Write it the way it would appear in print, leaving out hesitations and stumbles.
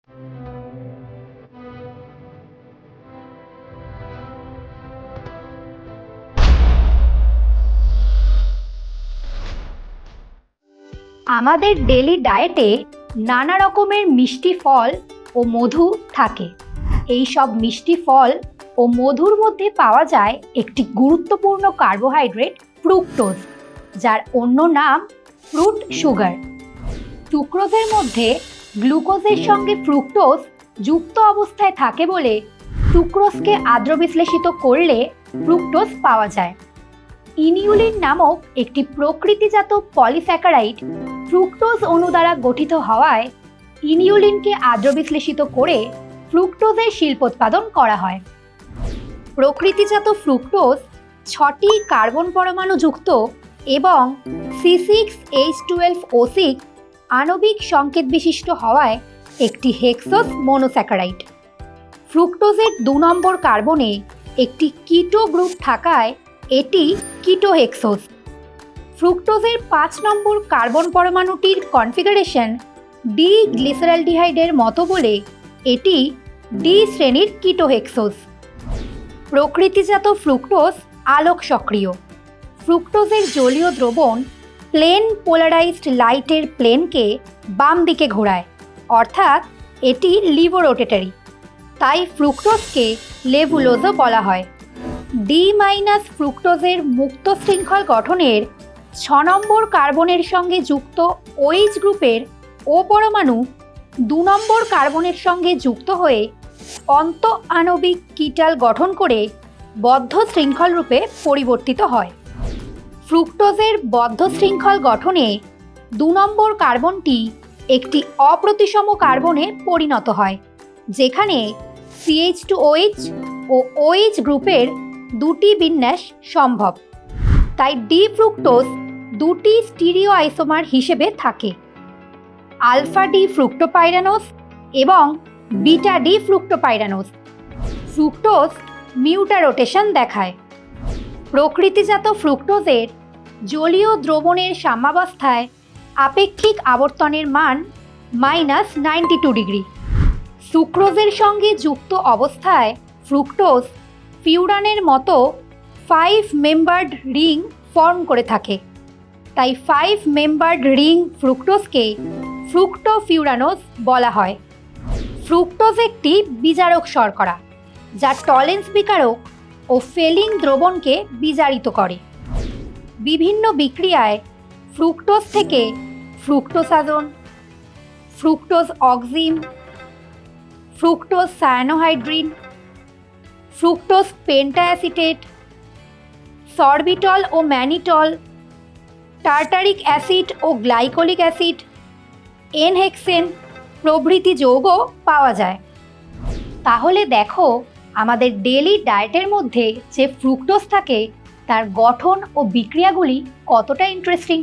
আমাদের ডেলি ডায়েটে নানা রকমের মিষ্টি ফল ও মধু থাকে। এই সব মিষ্টি ফল ও মধুর মধ্যে পাওয়া যায় একটি গুরুত্বপূর্ণ কার্বোহাইড্রেট ফ্রুক্টোজ, যার অন্য নাম ফ্রুট সুগার। সুক্রোজের মধ্যে গ্লুকোজের সঙ্গে ফ্রুক্টোজ যুক্ত অবস্থায় থাকে বলে সুক্রোজকে আদ্র বিশ্লেষিত করলে ফ্রুক্টোজ পাওয়া যায়। ইনিউলিন নামক একটি প্রকৃতিজাত পলিস্যাকারাইড ফ্রুক্টোজ অণু দ্বারা গঠিত হওয়ায় ইনিউলিনকে আদ্র বিশ্লেষিত করে ফ্রুক্টোজের শিল্পোৎপাদন করা হয়। প্রকৃতিজাত ফ্রুক্টোজ 6টি কার্বন পরমাণু যুক্ত এবং C6H12O6 আণবিক সংকেত বিশিষ্ট হওয়ায় একটি হেক্সোস মনোস্যাকারাইড। ফ্রুক্টোজের 2 নম্বর কার্বনে একটি কিটো গ্রুপ থাকায় এটি কিটোহেক্সোস। ফ্রুক্টোজের 5 নম্বর কার্বন পরমাণুটির কনফিগারেশন ডি গ্লিসারালডিহাইডের মতো বলে এটি ডি শ্রেণীর কিটোহেক্সোস। প্রকৃতিজাত ফ্রুক্টোজ আলোক সক্রিয়। ফ্রুক্টোজের জলীয় দ্রবণ প্লেন পোলারাইজড লাইটের প্লেনকে বাম দিকে ঘোরায়, অর্থাৎ এটি লিভোরোটেটরি, তাই ফ্রুক্টোজকে লেভুলোজও বলা হয়। ডি মাইনাস ফ্রুক্টোজের মুক্ত শৃঙ্খল গঠনের 6 নম্বর কার্বনের সঙ্গে যুক্ত OH গ্রুপের ও পরমাণু 2 নম্বর কার্বনের সঙ্গে যুক্ত হয়ে অন্ত আণবিক কিটাল গঠন করে বদ্ধ শৃঙ্খল রূপে পরিবর্তিত হয়। ফ্রুক্টোজের বদ্ধ শৃঙ্খল গঠনে 2 নম্বর কার্বনটি একটি অপ্রতিসম কার্বনে পরিণত হয়, যেখানে CH2OH ও OH গ্রুপের 2টি বিন্যাস সম্ভব। তাই ডি ফ্রুক্টোজ 2টি স্টিরিও আইসোমার হিসেবে থাকে, আলফা ডি ফ্রুক্টোপাইরানোস এবং বিটা ডি ফ্রুক্টোপাইরানোস। ফ্রুক্টোজ মিউটারোটেশন দেখায়। প্রকৃতিজাত ফ্রুক্টোজের জলীয় দ্রবণের সাম্যাবস্থায় আপেক্ষিক আবর্তনের মান -92 ডিগ্রি। সুক্রোজের সঙ্গে যুক্ত অবস্থায় ফ্রুক্টোজ ফিউরানের মতো 5 মেম্বার্ড রিং ফর্ম করে থাকে, তাই 5 মেম্বার্ড রিং ফ্রুক্টোজকে ফ্রুক্টোফিউরানোজ বলা হয়। ফ্রুক্টোজ একটি বিজারক শর্করা, যা টলেন্স বিকারক ও ফেলিন দ্রবণকে বিজারিত করে। বিভিন্ন বিক্রিয়ায় ফ্রুক্টোজ থেকে fructosazone, fructose oxime, fructose cyanohydrin, fructose pentaacetate, sorbitol ও ম্যানিটল, টার্টারিক অ্যাসিড ও গ্লাইকোলিক অ্যাসিড, এনহেক্সেন প্রভৃতি যৌগ পাওয়া যায়। তাহলে দেখো, আমাদের ডেলি ডায়েটের মধ্যে যে ফ্রুক্টোজ থাকে তার গঠন ও বিক্রিয়াগুলি কতটা ইন্টারেস্টিং।